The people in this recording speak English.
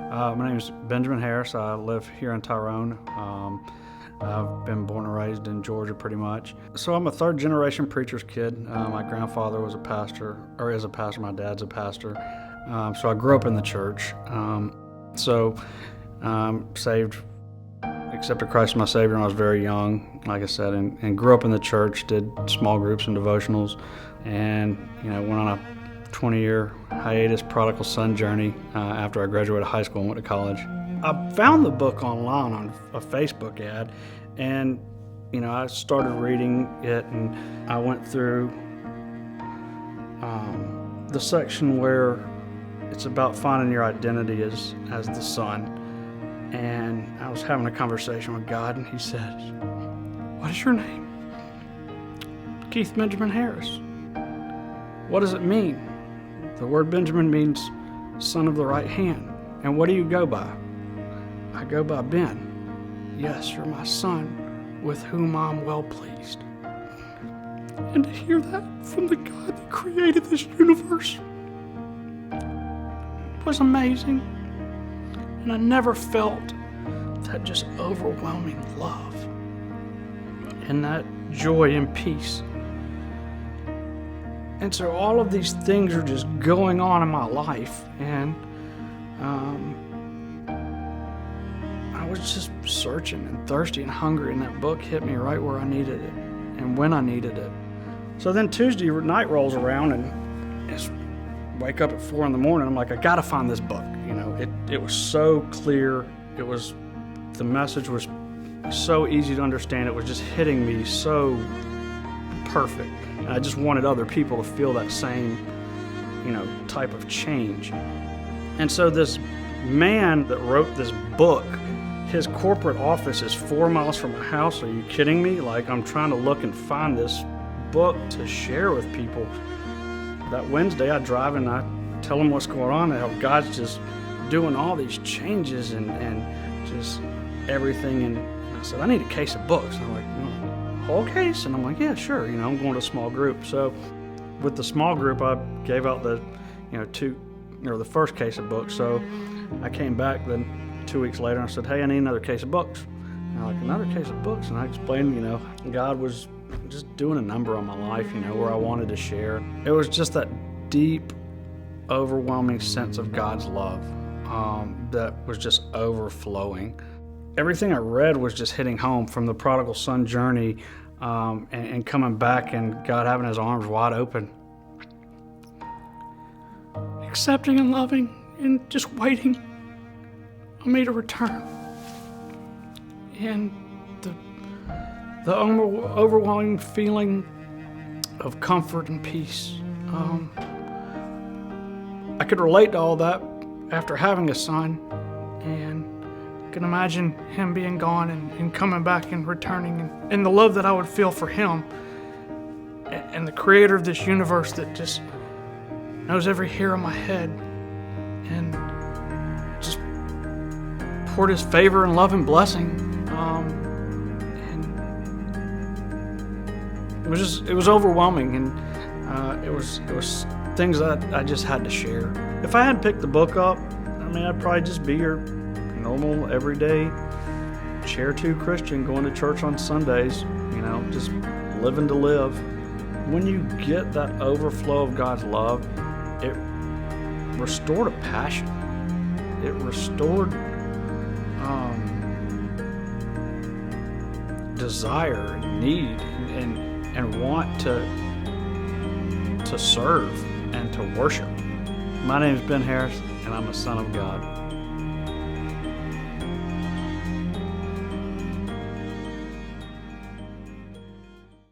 My name is Benjamin Harris. I live here in Tyrone. I've been born and raised in Georgia pretty much. So I'm a third generation preacher's kid. My grandfather was a pastor, or is a pastor. My dad's a pastor. So I grew up in the church. Saved, accepted Christ as my Savior when I was very young, like I said, and grew up in the church, did small groups and devotionals, and went on a 20-year hiatus prodigal son journey after I graduated high school and went to college. I found the book online on a Facebook ad, and I started reading it, and I went through the section where it's about finding your identity as the son. And I was having a conversation with God, and He said, "What is your name?" "Keith Benjamin Harris." "What does it mean?" "The word Benjamin means son of the right hand." "And what do you go by?" "I go by Ben." "Yes, you're my son, with whom I'm well pleased." And to hear that from the God that created this universe was amazing. And I never felt that just overwhelming love and that joy and peace. And so all of these things are just going on in my life, and I was just searching and thirsty and hungry, and that book hit me right where I needed it and when I needed it. So then Tuesday night rolls around, and it's wake up at 4 a.m. I'm like, I gotta find this book. It was so clear. The message was so easy to understand. It was just hitting me so perfect. And I just wanted other people to feel that same, type of change. And so this man that wrote this book, his corporate office is 4 miles from my house. Are you kidding me? Like, I'm trying to look and find this book to share with people. That Wednesday I drive and I tell them what's going on and how God's just doing all these changes and just everything. And I said, I need a case of books. And I'm like, whole case? And I'm like, yeah, sure. I'm going to a small group. So with the small group, I gave out the first case of books. So I came back then 2 weeks later and I said, hey, I need another case of books. And I'm like, another case of books? And I explained, God was just doing a number on my life, where I wanted to share. It was just that deep, overwhelming sense of God's love that was just overflowing. Everything I read was just hitting home, from the prodigal son journey and coming back and God having His arms wide open, accepting and loving and just waiting on me to return. And the overwhelming feeling of comfort and peace. I could relate to all that after having a son, and can imagine him being gone and coming back and returning, and the love that I would feel for him and the creator of this universe that just knows every hair on my head and just poured His favor and love and blessing. It was overwhelming, and it was things that I just had to share. If I hadn't picked the book up, I'd probably just be your normal, everyday, chair 2 Christian going to church on Sundays, just living to live. When you get that overflow of God's love, it restored a passion. It restored desire and need and want to serve and to worship. My name is Ben Harris, and I'm a son of God.